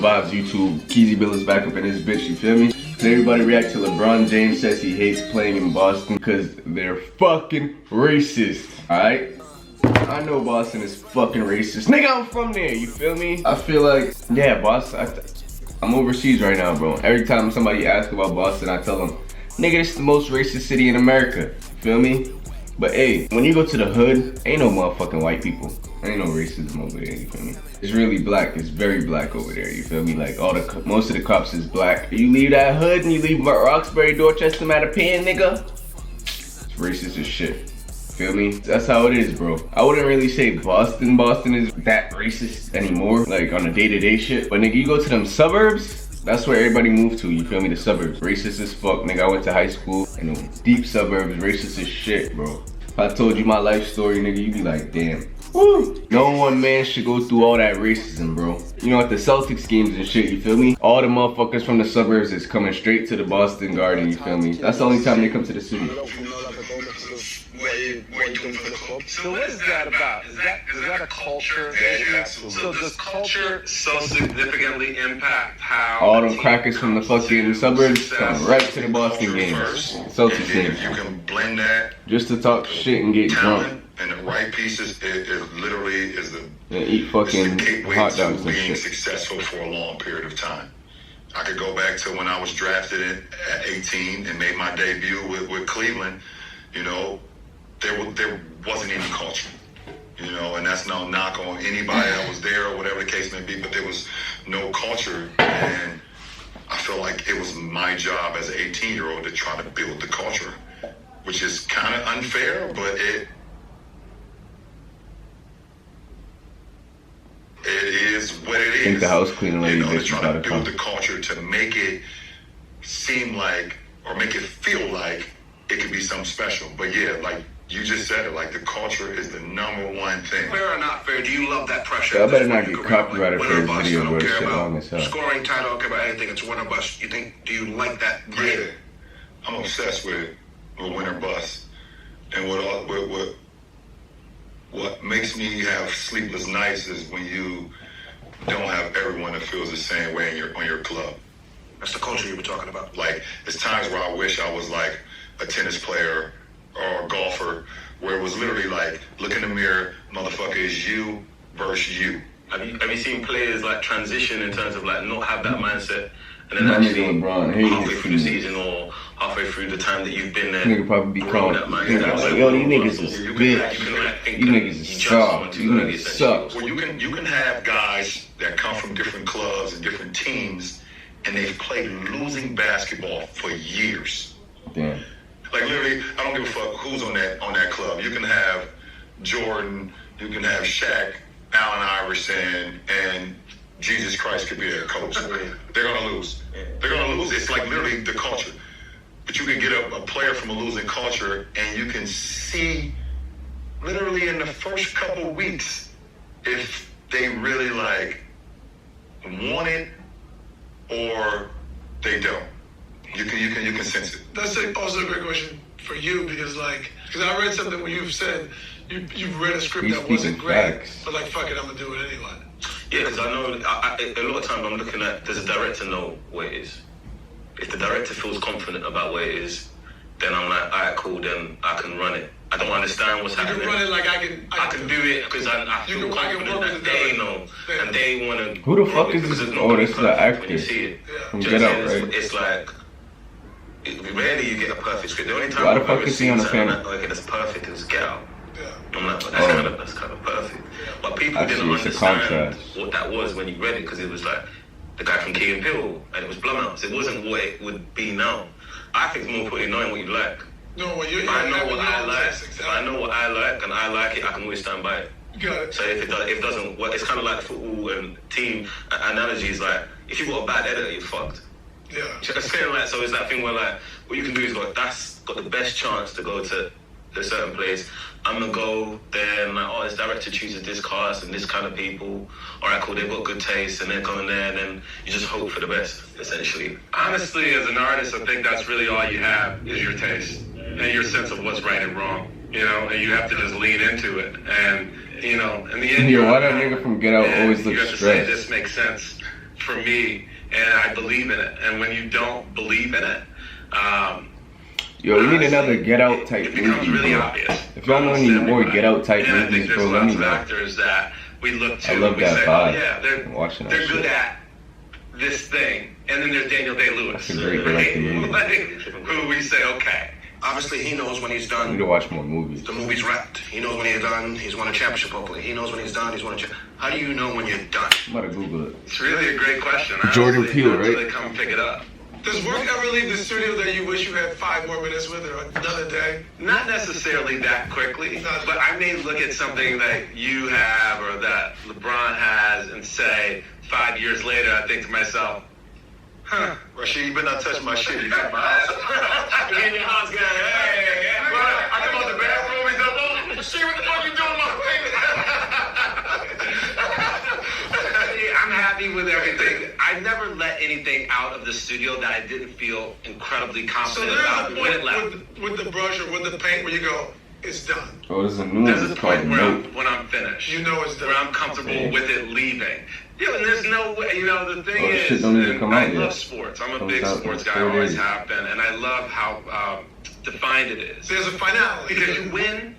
the vibes, YouTube? Keezy Bill is back up in this bitch, you feel me? Everybody react to LeBron James says he hates playing in Boston because they're fucking racist, alright? I know Boston is fucking racist. Nigga, I'm from there, you feel me? I feel like, yeah, Boston, I'm overseas right now, bro. Every time somebody asks about Boston, I tell them, nigga, this is the most racist city in America, you feel me? But hey, when you go to the hood, ain't no motherfucking white people. Ain't no racism over there, you feel me? It's really black, it's very black over there, you feel me? Like most of the cops is black. You leave that hood and you leave Roxbury, Dorchester, Mattapan, nigga, it's racist as shit. Feel me? That's how it is, bro. I wouldn't really say Boston is that racist anymore, like on a day-to-day shit. But nigga, you go to them suburbs, that's where everybody moved to, you feel me? The suburbs, racist as fuck. Nigga, I went to high school in the deep suburbs, racist as shit, bro. If I told you my life story, nigga, you'd be like, damn. Woo! No one man should go through all that racism, bro. You know, at the Celtics games and shit, you feel me? All the motherfuckers from the suburbs is coming straight to the Boston Garden, you feel me? That's the only time they come to the city. So what is that about? Is that a culture? So does culture so significantly impact how all them crackers from the fucking suburbs come right to the Boston games, Celtics games. You can blend that just to talk shit and get drunk. And the right pieces, it literally is the and eat fucking hot dogs and being shit. Successful for a long period of time. I could go back to when I was drafted at 18 and made my debut with Cleveland. You know, there wasn't any culture. You know, and that's no knock on anybody that was there or whatever the case may be, but there was no culture. And I feel like it was my job as an 18-year-old to try to build the culture, which is kind of unfair, but it is what it is. I think the house cleaning lady bitch trying to build the culture to make it seem like, or make it feel like it could be something special. But yeah, like you just said it, like the culture is the #1 thing. Fair or not fair, do you love that pressure? I better not get copyrighted for this video, bro. This shit long as hell. Scoring title, I don't care about anything, it's win or bust. You think, do you like that? Yeah. I'm obsessed with win or bust. And what makes me have sleepless nights is when you don't have everyone that feels the same way on your club. That's the culture you were talking about. Like, there's times where I wish I was like a tennis player or a golfer, where it was literally like, look in the mirror, motherfucker, it's you versus you. Have you seen players like transition in terms of like not have that mindset, and then My actually Lebron, halfway through the season or halfway through the time that you've been there, nigga probably be calling that like, yo, these niggas is bitch. You niggas is soft. You niggas suck. Well, you can have guys that come from different clubs and different teams, and they've played losing basketball for years. Damn. Like literally, I don't give a fuck who's on that club. You can have Jordan, you can have Shaq, Allen Iverson, and Jesus Christ could be their coach. They're gonna lose. They're gonna lose. It's like literally the culture. But you can get a player from a losing culture, and you can see literally in the first couple weeks if they really like want it or they don't. You can sense it. That's also a great question for you because I read something where you've said you've read a script that wasn't great, but like fuck it, I'm gonna do it anyway. Yeah, because I know a lot of times I'm looking at, does the director know what it is? If the director feels confident about what it is, then I'm like, alright, cool, then I can run it. I don't understand what's happening. You can run it like I can do it because I feel confident that they know and they want to. Who the fuck is this? Oh, this is the actor from Get Out, right? It's like, rarely you get a perfect script. The only time why the fuck is he on the something panel? like that's perfect is Get Out. I'm like, but that's kind of perfect. But people Actually, didn't it's a understand contrast. what that was when you read it, because it was like the guy from Key and Peele, and it was Blumhouse. It wasn't what it would be now. I think it's more important knowing what you like. No, well, I know what I like. If I know what I like and I like it, I can always stand by it. Got it. So if it doesn't work, it's kind of like football and team analogy is like, if you've got a bad editor, you're fucked. Yeah. It's kind of like, so it's that thing where like, what you can do is that's got the best chance to go to a certain place. I'm gonna go there and like, oh, this director chooses this cast and this kind of people. All right, cool, they've got good taste, and they're going there, and then you just hope for the best, essentially. Honestly, as an artist, I think that's really all you have is your taste and your sense of what's right and wrong. You know, and you have to just lean into it. And you know, in the end, Yo, why that nigga from Get Out always you looks have to say stressed? this makes sense for me, and I believe in it. And when you don't believe in it, yo, we need another Get Out type it becomes movie, really bro. obvious. If y'all know any more Get Out type And I movies, think bro, there's let me lots of know. actors that we look to. I love and we that say, vibe. oh, yeah, I'm watching that they're shit. good at this thing. And then there's Daniel Day-Lewis. That's a great directing movie. Like, who we say, okay. Obviously, he knows when he's I done. need to watch more movies. The movie's wrapped. He knows when he's done. He's won a championship, hopefully. He knows when he's done. He's won a championship. How do you know when you're done? I'm about to Google it. It's really a great question. Jordan honestly, Peele, until right? they come pick it up. Does work ever leave the studio that you wish you had 5 more minutes with, or another day? Not necessarily that quickly, but I may look at something that you have or that LeBron has and say 5 years later, I think to myself, huh. Rashid, you better not touch my shit. You got my house. Me in your house going, hey, I come out the bathroom and go, oh, shit, what the fuck you doing, my I'm happy with everything. I never let anything out of the studio that I didn't feel incredibly So confident there's about a when it left. point with the brush or with the paint where you go, it's done. Oh, there's a new one. There's a It's called point where Nope. when I'm finished. You know it's done. Where I'm comfortable with it leaving. Yeah, and there's no way, the thing Oh, this is, shit don't even and come I out love yet. sports. I'm a Comes big out in sports guy, 4 always days. have been, and I love how defined it is. There's a finality. Because you win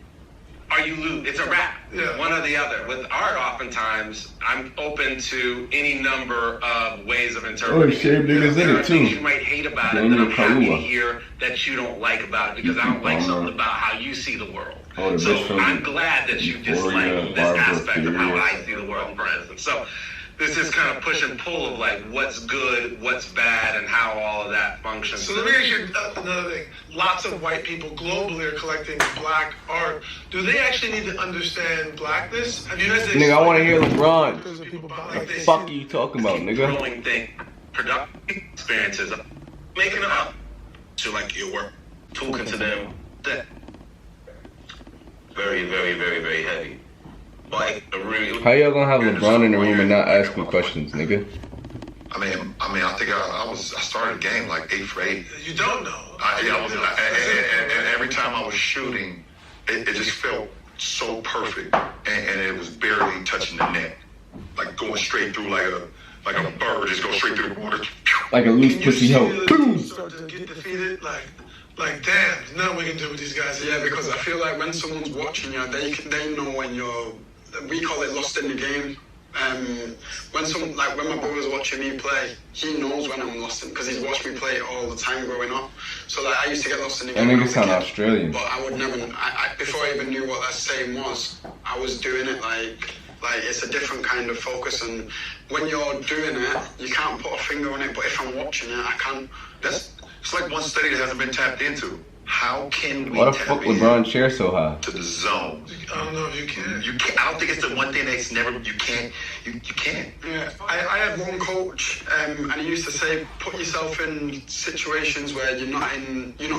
or you lose. It's a wrap. Yeah. One or the other. With art, oftentimes, I'm open to any number of ways of interpreting. Oh, shit, niggas in There are it, things too. you might hate about it, Daniel and I'm happy to Kaluuya. hear that you don't like about it, because I don't like something about how you see the world. Oh, the So bitch from I'm glad that you dislike Warrior, this Barbara aspect of how Furious. I see the world, for instance. So this is kind of push and pull of like what's good, what's bad, and how all of that functions. So let me ask you another thing. Lots of white people globally are collecting black art. Do they actually need to understand blackness? Have you guys Nigga, I want to hear LeBron. Because of people The buying this. fuck are you talking about, nigga? growing thing, productive experiences, making it up, To like your work. talking to them. That very, very, very, very heavy. Like a really. How y'all gonna have LeBron in the room and not ask me questions, nigga? I think I started the game like 8 for 8. You don't know. And every time I was shooting, it just felt so perfect, and it was barely touching the net, like going straight through like a bird, just go straight through the water. Like a loose Can you pussy see hoe. the Boom! team start to get defeated? Like, damn, there's nothing we can do with these guys. Yeah, because I feel like when someone's watching you, they know when you're. We call it lost in the game. When my brother's watching me play, he knows when I'm lost in, because he's watched me play all the time growing up. So like I used to get lost in the That game. when I nigga was a sound kid, Australian. But I would never. Before I even knew what that saying was, I was doing it like it's a different kind of focus. And when you're doing it, you can't put a finger on it. But if I'm watching it, I can. It's like one study that hasn't been tapped into. How can we Why the tap fuck in LeBron chair so high? to the zone? I don't know if you can. You can't. I don't think it's the one thing that's never. You can't. You can't. Yeah, I had one coach, and he used to say, put yourself in situations where you're not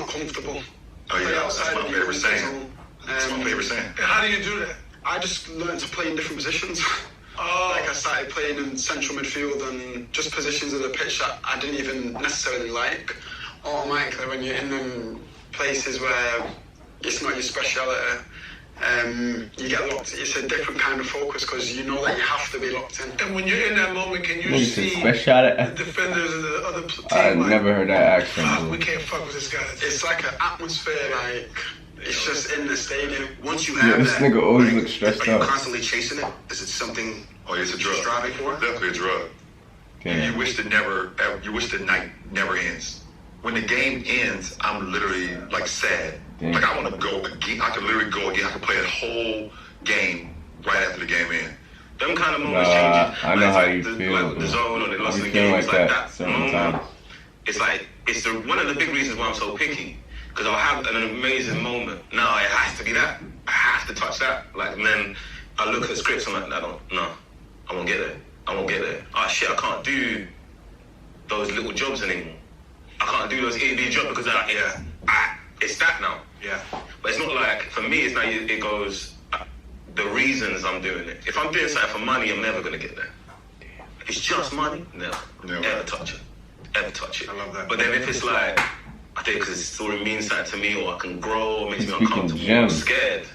comfortable. Oh yeah, Play that's outside my of favorite your saying. zone. That's my favorite saying. And how do you do that? I just learned to play in different positions. Oh, Like I started playing in central midfield and just positions of the pitch that I didn't even necessarily like. Automatically, when you're in them places where it's not your speciality, you get locked. It's a different kind of focus because you know that you have to be locked in. and when you're in that moment, can you Nigga said see special the at. defenders of the other team? I like, never heard that fuck, accent, we bro. can't fuck with this guy. It's like an atmosphere, like it's just in the stadium. Once you Yeah, have this that, nigga always like, looks stressed are you out. constantly chasing it? Is it something Oh, it's a drug. you're striving for? Definitely a drug. You Damn. wish the night never ends. When the game ends, I'm literally like sad. Damn. Like I want to go again. I could literally go again. I could play a whole game right after the game ends. Them kind of moments Nah, change. I know Like, how like you the, feel, like bro. the zone or the lost I in the be feeling game. It's like like that that certain moment. times. It's one of the big reasons why I'm so picky. Because I'll have an amazing moment. No, it has to be that. I have to touch that. Like, and then I look at scripts and I'm like, I won't get there. I won't get there. Oh shit, I can't do those little jobs anymore. I can't do those AD jobs because it's that now. Yeah. But it's not like, for me, it's not, it goes, the reasons I'm doing it. If I'm doing something for money, I'm never going to get there. If it's just money, never. Ever touch it. Ever touch it. I love that. But then if it's like, I think because the story means something to me, or I can grow, or makes me Speaking uncomfortable, gems. I'm scared.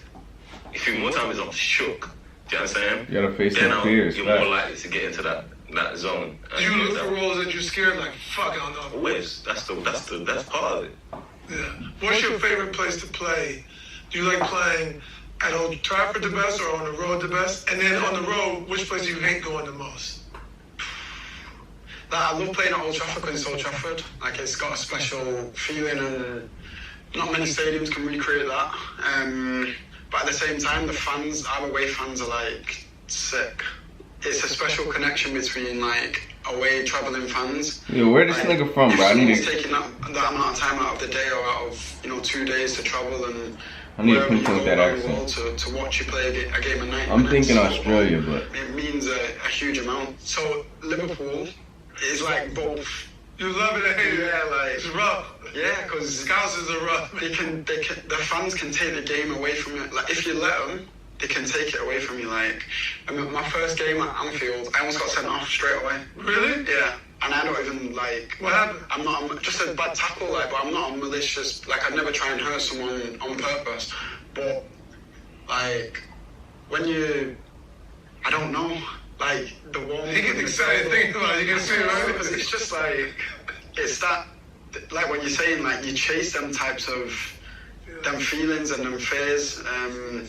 If you more time is I'm shook. Do you understand? You gotta face Then your fears, you're fact. more likely to get into that that zone. Do you look for roles that you're scared like, fuck, I don't know? Always. That's part of it. Yeah. What's your favorite place to play? Do you like playing at Old Trafford the best or on the road the best? And then on the road, which place do you hate going the most? Like, I love playing at Old Trafford because it's Old Trafford. Like, it's got a special feeling and not many stadiums can recreate that. But at the same time, the fans, our away fans are like sick. It's a special connection between like away traveling fans. Yo, where this nigga from, bro? I need to taking that amount of time out of the day or out of 2 days to travel and I need to pinpoint that accent. To watch you play a game a night. I'm thinking Australia, but it means a huge amount. So Liverpool is like both. You love it and hate it. Yeah, like it's rough. Yeah, because Scousers are rough. The fans can take the game away from you. Like if you let them, they can take it away from you. Like I mean, my first game at Anfield, I almost got sent off straight away. Really? Yeah. And I don't even like. What happened? I'm just a bad tackle, like, but I'm not a malicious. Like I'd never try and hurt someone on purpose. But like when I don't know. Like the warm. You get excited thinking about it. You can see it, right? It's just like it's that. Like what you're saying, like you chase them types of them feelings and them fears, and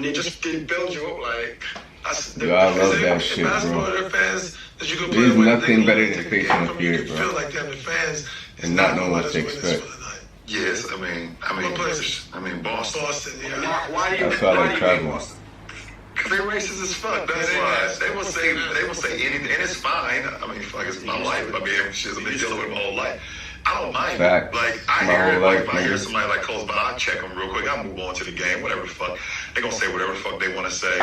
they build you up. Like that's. Yo, I love that shit, bro. There's There's nothing better than facing the fear, bro. Feel like them, the fans, and not knowing what to expect. Yes, I mean, Boston. Boston, yeah. Why do you? That's why I like traveling. Because they're racist as fuck. That's why they will say anything, and it's fine. I mean, fuck, it's my life. I mean, shit, I've been dealing with it my whole life. I don't mind Fact. it. Like I My hear it. whole Like life, if I hear nigga. somebody like close by, I check them real quick. I move on to the game, whatever the fuck. They gonna say whatever the fuck they want to say.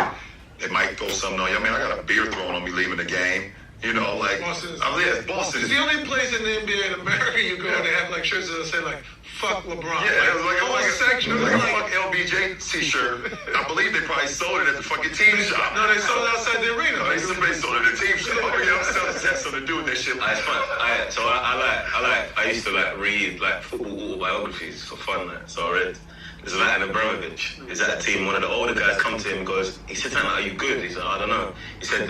They might throw something on you. I mean, I got a beer thrown on me leaving the game. You know, like Boston. It's the only place in the NBA in America you go and they have like shirts that say like "fuck LeBron." Yeah, it was like whole section. It was like a fuck LBJ t-shirt. I believe they probably sold it at the fucking team shop. No, they sold it outside the arena. No, they sold it at the team shop. Oh yeah, Celtics had something to do with that shit. It's fun. I used to like read like football autobiographies for fun. Like, so I read. There's Zlatan Ibrahimovic. He's at the team. One of the older guys come to him and goes, he said, "Are you good?" He said, "I don't know." He said,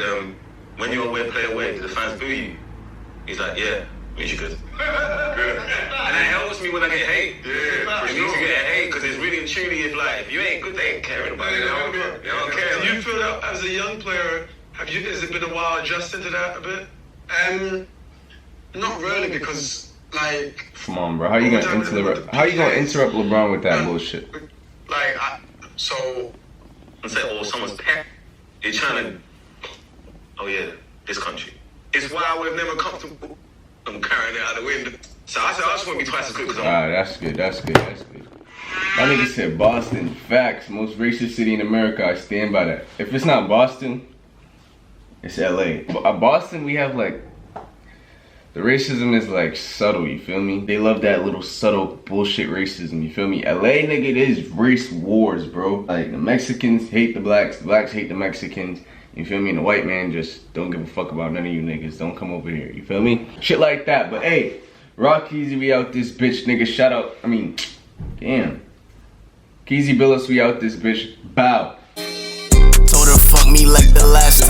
"When you play away, do the fans boo you?" He's like, "Yeah, means you're good." Good. And that helps me when I get hate. Yeah, for You need to sure. get hate because it's really and truly if you ain't good, they ain't caring about you. They don't care. Do you feel that as a young player? Has it been a while adjusting to that a bit? Not really, because like. Come on, bro. How you gonna interrupt LeBron with that bullshit? Like, so. And say, "Oh, someone's pet." You're trying to. Oh yeah, this country. It's why we're never comfortable. I'm carrying it out the window. So I said, I just want to be twice as good because I'm. Alright, that's good. My nigga said Boston. Facts. Most racist city in America. I stand by that. If it's not Boston, it's LA. Boston, we have like. The racism is like subtle, you feel me? They love that little subtle bullshit racism, you feel me? LA, nigga, it is race wars, bro. Like, the Mexicans hate the blacks hate the Mexicans, you feel me? And the white man just don't give a fuck about none of you niggas. Don't come over here, you feel me? Shit like that, but hey, Rock Keezy, we out this bitch, nigga. Shout out, damn. Keezy Billis, we out this bitch. Bow. Told her fuck me like the last